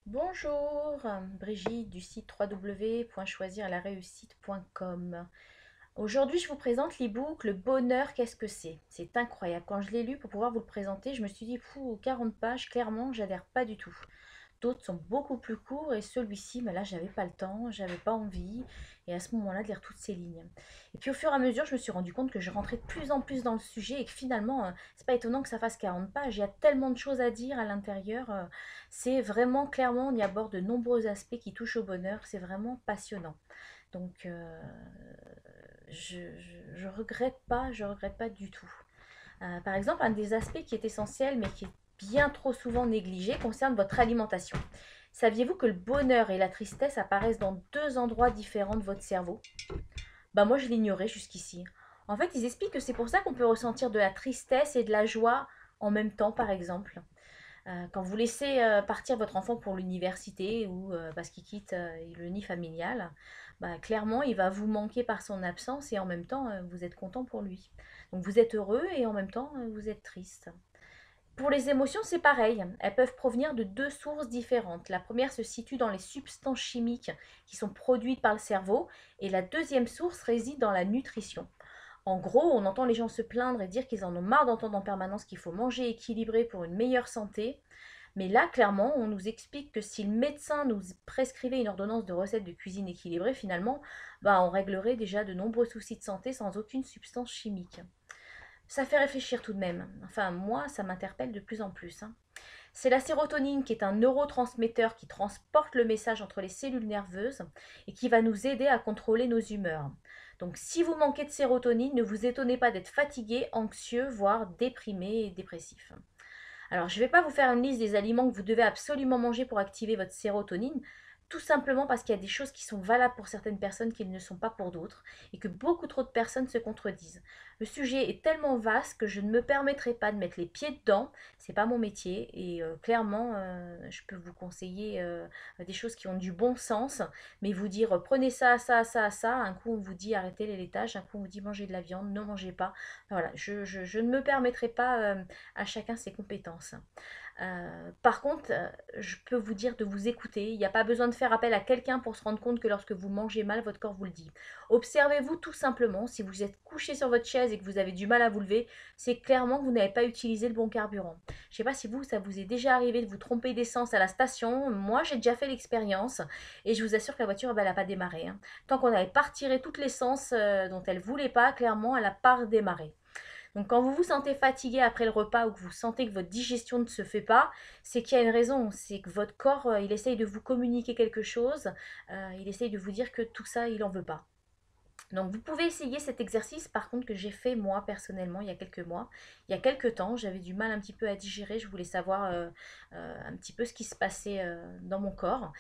Bonjour, Brigitte du site www.choisirlareussite.com. Aujourd'hui, je vous présente l'e-book Le bonheur, qu'est-ce que c'est? C'est incroyable. Quand je l'ai lu pour pouvoir vous le présenter, je me suis dit, fou, 40 pages, clairement, j'adhère pas du tout. D'autres sont beaucoup plus courts et celui-ci, là, j'avais pas le temps, j'avais pas envie, et à ce moment-là, de lire toutes ces lignes. Et puis au fur et à mesure, je me suis rendu compte que je rentrais de plus en plus dans le sujet et que finalement, c'est pas étonnant que ça fasse 40 pages. Il y a tellement de choses à dire à l'intérieur. C'est vraiment clairement, on y aborde de nombreux aspects qui touchent au bonheur. C'est vraiment passionnant. Donc, je regrette pas du tout. Par exemple, un des aspects qui est essentiel mais qui est bien trop souvent négligé concerne votre alimentation. Saviez-vous que le bonheur et la tristesse apparaissent dans deux endroits différents de votre cerveau? Bah moi je l'ignorais jusqu'ici. En fait, ils expliquent que c'est pour ça qu'on peut ressentir de la tristesse et de la joie en même temps, par exemple. Quand vous laissez partir votre enfant pour l'université ou parce qu'il quitte le nid familial, bah, clairement, il va vous manquer par son absence et en même temps, vous êtes content pour lui. Donc vous êtes heureux et en même temps, vous êtes triste. Pour les émotions, c'est pareil. Elles peuvent provenir de deux sources différentes. La première se situe dans les substances chimiques qui sont produites par le cerveau et la deuxième source réside dans la nutrition. En gros, on entend les gens se plaindre et dire qu'ils en ont marre d'entendre en permanence qu'il faut manger équilibré pour une meilleure santé. Mais là, clairement, on nous explique que si le médecin nous prescrivait une ordonnance de recettes de cuisine équilibrée, finalement, bah, on réglerait déjà de nombreux soucis de santé sans aucune substance chimique. Ça fait réfléchir tout de même. Enfin, moi, ça m'interpelle de plus en plus, hein. C'est la sérotonine qui est un neurotransmetteur qui transporte le message entre les cellules nerveuses et qui va nous aider à contrôler nos humeurs. Donc si vous manquez de sérotonine, ne vous étonnez pas d'être fatigué, anxieux, voire déprimé et dépressif. Alors, je ne vais pas vous faire une liste des aliments que vous devez absolument manger pour activer votre sérotonine, tout simplement parce qu'il y a des choses qui sont valables pour certaines personnes qui ne le sont pas pour d'autres, et que beaucoup trop de personnes se contredisent. Le sujet est tellement vaste que je ne me permettrai pas de mettre les pieds dedans, c'est pas mon métier, et clairement, je peux vous conseiller des choses qui ont du bon sens, mais vous dire prenez ça, ça, ça, ça, un coup on vous dit arrêtez les laitages, un coup on vous dit mangez de la viande, ne mangez pas. Voilà, je ne me permettrai pas à chacun ses compétences. Par contre, je peux vous dire de vous écouter. Il n'y a pas besoin de faire appel à quelqu'un pour se rendre compte que lorsque vous mangez mal, votre corps vous le dit. Observez-vous tout simplement. Si vous êtes couché sur votre chaise et que vous avez du mal à vous lever, c'est clairement que vous n'avez pas utilisé le bon carburant. Je ne sais pas si vous, ça vous est déjà arrivé de vous tromper d'essence à la station. Moi, j'ai déjà fait l'expérience et je vous assure que la voiture, elle n'a pas démarré, hein. Tant qu'on n'avait pas retiré toute l'essence dont elle ne voulait pas, clairement, elle n'a pas redémarré. Donc quand vous vous sentez fatigué après le repas ou que vous sentez que votre digestion ne se fait pas, c'est qu'il y a une raison, c'est que votre corps, il essaye de vous communiquer quelque chose, il essaye de vous dire que tout ça, il n'en veut pas. Donc vous pouvez essayer cet exercice par contre que j'ai fait moi personnellement il y a quelques mois. Il y a quelques temps, j'avais du mal un petit peu à digérer, je voulais savoir un petit peu ce qui se passait dans mon corps.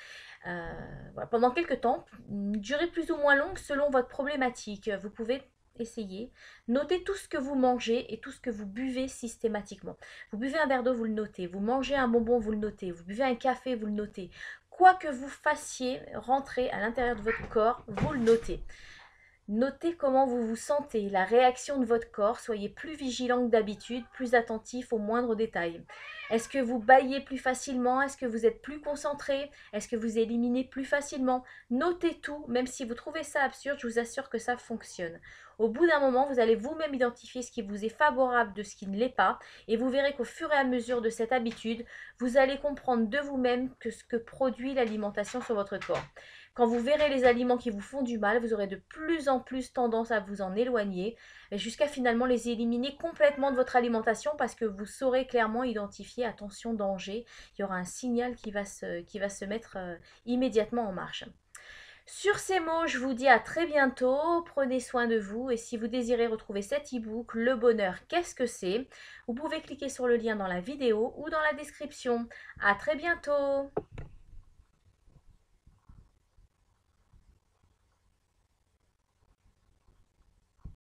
Voilà. Pendant quelques temps, une durée plus ou moins longue selon votre problématique, vous pouvez essayer. Notez tout ce que vous mangez et tout ce que vous buvez systématiquement. Vous buvez un verre d'eau, vous le notez. Vous mangez un bonbon, vous le notez. Vous buvez un café, vous le notez. Quoi que vous fassiez rentrer à l'intérieur de votre corps, vous le notez. Notez comment vous vous sentez, la réaction de votre corps. Soyez plus vigilant que d'habitude, plus attentif aux moindres détails. Est-ce que vous bâillez plus facilement? Est-ce que vous êtes plus concentré? Est-ce que vous éliminez plus facilement? Notez tout, même si vous trouvez ça absurde, je vous assure que ça fonctionne. Au bout d'un moment, vous allez vous-même identifier ce qui vous est favorable de ce qui ne l'est pas, et vous verrez qu'au fur et à mesure de cette habitude, vous allez comprendre de vous-même que ce que produit l'alimentation sur votre corps. Quand vous verrez les aliments qui vous font du mal, vous aurez de plus en plus tendance à vous en éloigner, jusqu'à finalement les éliminer complètement de votre alimentation parce que vous saurez clairement identifier, attention, danger. Il y aura un signal qui va se mettre immédiatement en marche. Sur ces mots, je vous dis à très bientôt, prenez soin de vous et si vous désirez retrouver cet e-book, Le bonheur, qu'est-ce que c'est? Vous pouvez cliquer sur le lien dans la vidéo ou dans la description. À très bientôt!